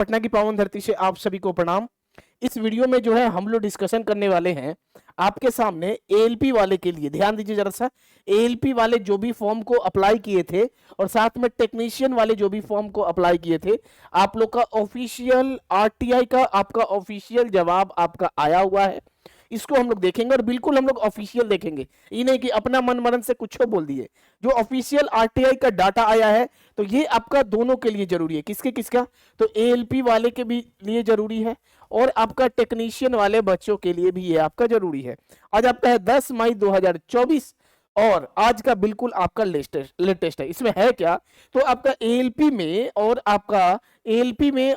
पटना की पावन धरती से आप सभी को प्रणाम। इस वीडियो में जो है हम लोग डिस्कशन करने वाले हैं आपके सामने एएलपी वाले के लिए। ध्यान दीजिए जरा सा, एएलपी वाले जो भी फॉर्म को अप्लाई किए थे और साथ में टेक्नीशियन वाले जो भी फॉर्म को अप्लाई किए थे, आप लोग का ऑफिशियल आरटीआई का आपका ऑफिशियल जवाब आपका आया हुआ है। इसको हम लोग देखेंगे और बिल्कुल हम लोग ऑफिशियल देखेंगे, ये नहीं कि अपना मन मरन से कुछ बोल दिए। जो ऑफिशियल आरटीआई का डाटा आया है तो ये आपका दोनों के लिए जरूरी है। किसके किसका? तो एएलपी वाले के भी लिए जरूरी है और आपका टेक्नीशियन वाले बच्चों के लिए भी ये आपका जरूरी है। आज आपका है 10 मई 2024 और आज का बिल्कुल आपका लेटेस्ट है। इसमें है क्या? तो आपका एएलपी में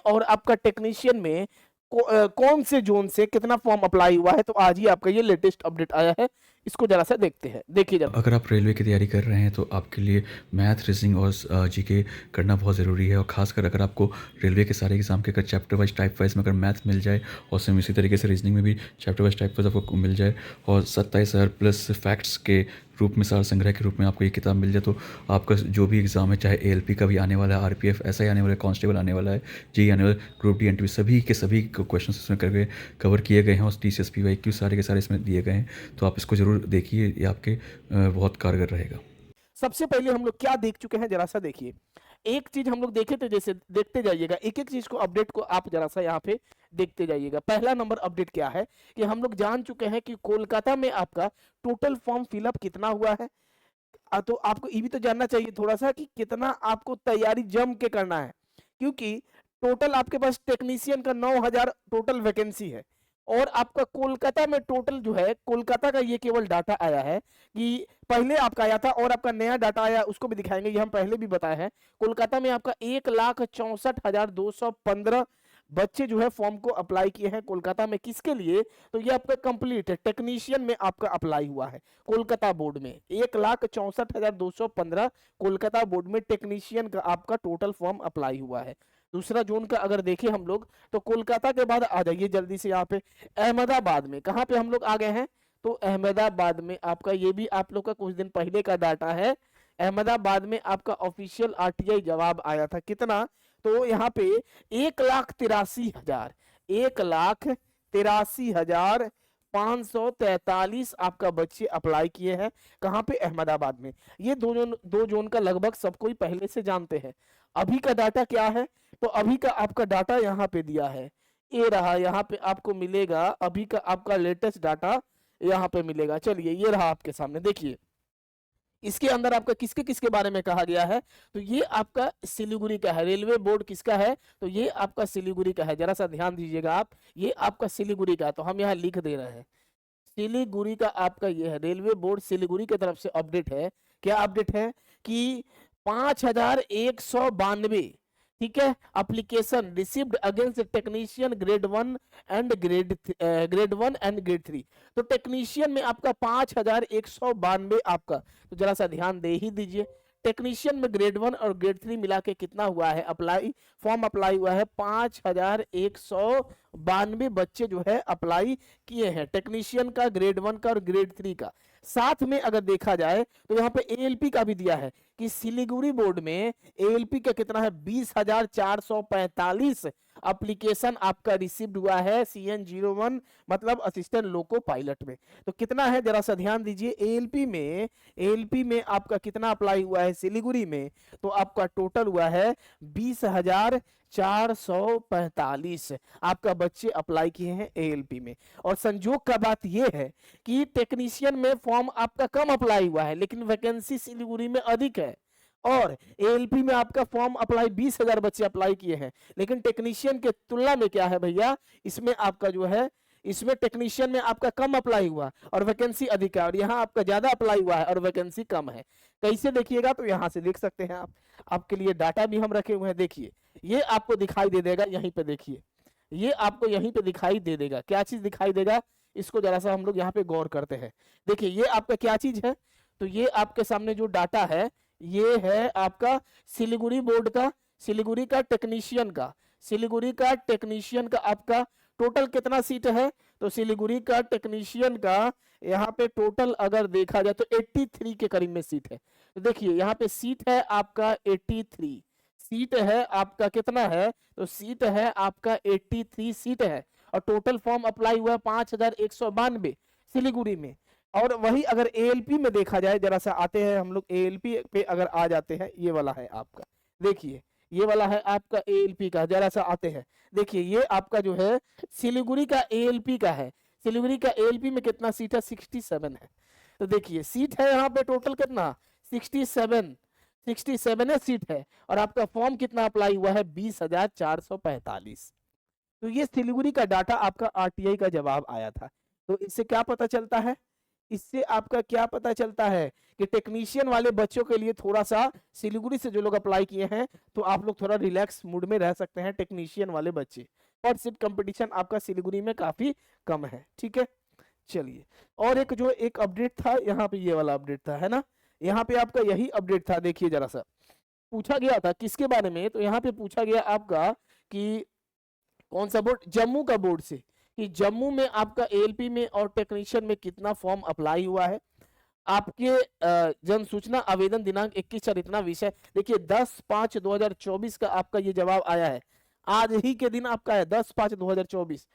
और आपका टेक्नीशियन में कौन से जोन से कितना फॉर्म अप्लाई हुआ है, तो आज ही आपका ये लेटेस्ट अपडेट आया है। इसको जरा सा देखते हैं, देखिए जरा। अगर आप रेलवे की तैयारी कर रहे हैं तो आपके लिए मैथ, रीजनिंग और जीके करना बहुत ज़रूरी है। और खासकर अगर आपको रेलवे के सारे एग्जाम के अगर चैप्टर वाइज टाइप वाइज में अगर मैथ मिल जाए और सेम इसी तरीके से रीजनिंग में भी चैप्टर वाइज टाइप वाइज आपको मिल जाए और 27,000 प्लस फैक्ट्स के रूप में, सार संग्रह के रूप में आपको ये किताब मिल जाए, तो आपका जो भी एग्ज़ाम है, चाहे एएलपी का भी आने वाला है, आरपीएफ एसआई आने वाला है, कांस्टेबल आने वाला है, जेईई आने वाला है, ग्रुप डी एनटीपी, सभी के सभी क्वेश्चन इसमें करके कवर किए गए हैं और टीसीएसपी वाईक्यू सारे के सारे इसमें दिए गए हैं। तो आप इसको ज़रूर देखिए, ये आपके बहुत कारगर रहेगा। सबसे पहले हम लोग क्या देख चुके हैं, जरा सा देखिए। एक चीज हम लोग देखे थे, जैसे देखते जाइएगा एक एक चीज को, अपडेट को आप जरा सा यहाँ पे देखते जाइएगा। पहला नंबर अपडेट क्या है कि हम लोग जान चुके हैं कि कोलकाता में आपका टोटल फॉर्म फिलअप कितना हुआ है। तो आपको ये भी तो जानना चाहिए थोड़ा सा कि कितना आपको तैयारी जम के करना है, क्योंकि टोटल आपके पास टेक्नीशियन का 9,000 टोटल वैकेंसी है और आपका कोलकाता में टोटल जो है, कोलकाता का ये केवल डाटा आया है कि पहले आपका आया था और आपका नया डाटा आया, उसको भी दिखाएंगे। ये हम पहले भी बताए हैं, कोलकाता में आपका 1,64,215 बच्चे जो है फॉर्म को अप्लाई किए हैं कोलकाता में। किसके लिए? तो ये आपका कंप्लीट है, टेक्नीशियन में आपका अप्लाई हुआ है कोलकाता बोर्ड में। 1,64,215 कोलकाता बोर्ड में टेक्नीशियन का आपका टोटल फॉर्म अप्लाई हुआ है। दूसरा जोन का अगर देखें हम लोग, तो कोलकाता के बाद आ जाइए जल्दी से यहाँ पे अहमदाबाद में। कहाँ पे हम लोग आ गए हैं? तो अहमदाबाद में आपका, ये भी आप लोग का कुछ दिन पहले का डाटा है। अहमदाबाद में आपका ऑफिशियल आरटीआई जवाब आया था, कितना? तो यहाँ पे 1,83,000, 1,83,543 आपका बच्चे अप्लाई किए हैं। कहाँ पे? अहमदाबाद में। ये दो जोन का लगभग सब कोई पहले से जानते हैं। अभी का डाटा क्या है? तो अभी का आपका डाटा यहाँ पे दिया है, ये रहा। यहाँ पे आपको मिलेगा अभी का आपका लेटेस्ट डाटा, यहाँ पे मिलेगा। चलिए ये रहा आपके सामने, देखिए इसके अंदर आपका किसके किसके बारे में कहा गया है। तो ये आपका सिलीगुड़ी का है। रेलवे बोर्ड किसका है? तो ये आपका सिलीगुड़ी का है। जरा सा ध्यान दीजिएगा आप, ये आपका सिलीगुड़ी का है, तो हम यहाँ लिख दे रहे हैं सिलीगुड़ी का आपका ये है। रेलवे बोर्ड सिलीगुड़ी की तरफ से अपडेट है। क्या अपडेट है? कि 5,192, ठीक है, application received against technician grade one and grade 3। तो टेक्नीशियन में आपका 5,192 आपका, तो जरा सा ध्यान दे ही दीजिए। टेक्नीशियन में ग्रेड 1 और ग्रेड 3 मिला के कितना हुआ है अप्लाई, फॉर्म अप्लाई हुआ है? 5,192 बच्चे जो है अप्लाई किए हैं, टेक्नीशियन का, ग्रेड 1 का और ग्रेड 3 का। साथ में अगर देखा जाए तो यहाँ पे एएलपी का भी दिया है कि सिलीगुड़ी बोर्ड में एएलपी का कितना है? 20,445 एप्लीकेशन आपका रिसीव्ड हुआ है CN01, मतलब असिस्टेंट लोको पायलट में। तो कितना है जरा सा ध्यान दीजिए। एएलपी में आपका कितना अप्लाई हुआ है सिलीगुड़ी में? तो आपका टोटल हुआ है 20,445 आपका बच्चे अप्लाई किए हैं एएलपी में। और संजोग का बात यह है कि टेक्नीशियन में फॉर्म आपका कम अप्लाई हुआ है लेकिन वैकेंसी सिलीगुड़ी में अधिक है। और एएलपी में आपका फॉर्म अप्लाई 20,000 बच्चे अप्लाई किए हैं, लेकिन टेक्नीशियन के तुलना में क्या है भैया, इसमें आपका जो है, इसमें टेक्नीशियन में आपका कम अप्लाई हुआ और वैकेंसी अधिक है, और यहाँ आपका ज्यादा अप्लाई हुआ है और वैकेंसी कम है। कैसे देखिएगा? तो यहाँ से देख सकते हैं आप, आपके लिए डाटा भी हम रखे हुए हैं। देखिए ये आपको दिखाई दे देगा, यहीं पे देखिए, ये आपको यहीं पे दिखाई दे देगा। क्या चीज दिखाई देगा? इसको जरा सा हम लोग यहाँ पे गौर करते हैं। देखिए ये आपका क्या चीज है? तो ये आपके सामने जो डाटा है, ये है आपका सिलीगुड़ी बोर्ड का, सिलीगुड़ी का टेक्नीशियन का, सिलीगुड़ी का टेक्नीशियन का आपका टोटल कितना सीट है? तो सिलीगुड़ी का टेक्नीशियन का यहाँ पे टोटल अगर देखा जाए तो 83 के करीब में सीट है। तो देखिए यहाँ पे सीट है आपका 83, सीट है आपका कितना है, तो सीट है आपका 83 सीट है और टोटल फॉर्म अप्लाई हुआ है 5192 सिलीगुड़ी में। और वही अगर एएलपी में देखा जाए, जरा सा आते हैं हम लोग एएलपी पे, अगर आ जाते हैं, ये वाला है आपका, देखिए ये वाला है आपका एएलपी का, जरा सा आते हैं, देखिए ये आपका जो है सिलीगुड़ी का एएलपी का है। सिलीगुड़ी का एएलपी में कितना सीट है, 67 है। तो देखिए सीट है यहाँ पे टोटल कितना, 67 है सीट है, और आपका फॉर्म कितना अप्लाई हुआ है, 20,445। तो ये सिलीगुड़ी का डाटा आपका आरटीआई का जवाब आया था। तो इससे क्या पता चलता है, इससे आपका क्या पता चलता है कि टेक्नीशियन वाले बच्चों के लिए थोड़ा सा, सिलीगुड़ी से जो लोग अप्लाई किए हैं, तो आप लोग थोड़ा रिलैक्स मूड में रह सकते हैं, टेक्नीशियन वाले बच्चे, और सीट कंपटीशन आपका सिलीगुड़ी में काफी कम है। ठीक है, चलिए और एक जो एक अपडेट था यहाँ पे, ये वाला अपडेट था, है ना, यहाँ पे आपका यही अपडेट था। देखिए जरा सा पूछा गया था किसके बारे में, तो यहाँ पे पूछा गया आपका कि कौन सा बोर्ड, जम्मू का बोर्ड से, कि जम्मू में आपका एएलपी में और टेक्नीशियन में कितना फॉर्म अप्लाई हुआ है। आपके जन सूचना आवेदन दिनांक 21/4 इतना विषय, देखिए 10/5/2024 का आपका ये जवाब आया है, आज ही के दिन आपका है 10/5/2024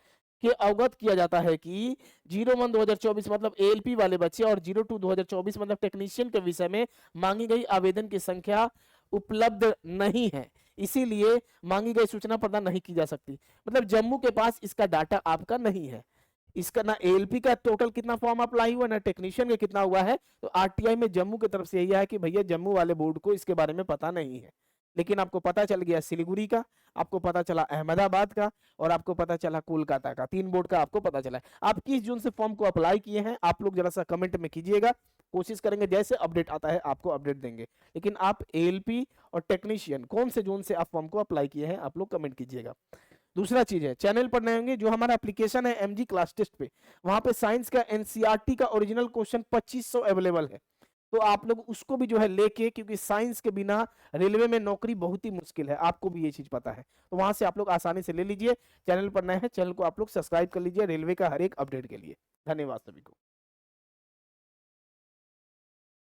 के अवगत किया जाता है कि 01/2024 मतलब एएलपी वाले बच्चे और 02/2024 मतलब टेक्नीशियन के विषय में मांगी गई आवेदन की संख्या उपलब्ध नहीं है, इसीलिए मांगी गई सूचना प्रदान नहीं की जा सकती। मतलब जम्मू के पास इसका डाटा आपका नहीं है, इसका ना एएलपी का टोटल कितना फॉर्म अप्लाई हुआ, ना टेक्नीशियन का कितना हुआ है। तो आरटीआई में जम्मू की तरफ से यही है कि भैया जम्मू वाले बोर्ड को इसके बारे में पता नहीं है, लेकिन आपको पता चल गया सिलीगुड़ी का, आपको पता चला अहमदाबाद का, और आपको पता चला कोलकाता का, 3 बोर्ड का आपको पता चला है। आप किस जून से फॉर्म को अप्लाई किए हैं, आप लोग जरा सा कमेंट में कीजिएगा, कोशिश करेंगे जैसे अपडेट आता है आपको अपडेट देंगे। लेकिन आप एएलपी और टेक्नीशियन कौन से जून से आप फॉर्म को अप्लाई किए हैं, आप लोग कमेंट कीजिएगा। दूसरा चीज है, चैनल पर नए होंगे, जो हमारा एप्लीकेशन है एमजी क्लास टेस्ट पे, वहां पे साइंस का एनसीईआरटी का ओरिजिनल क्वेश्चन 2500 अवेलेबल है, तो आप लोग उसको भी जो है लेके, क्योंकि साइंस के बिना रेलवे में नौकरी बहुत ही मुश्किल है, आपको भी ये चीज पता है, तो वहां से आप लोग आसानी से ले लीजिए। चैनल पर नए हैं, चैनल को आप लोग सब्सक्राइब कर लीजिए रेलवे का हर एक अपडेट के लिए। धन्यवाद सभी को।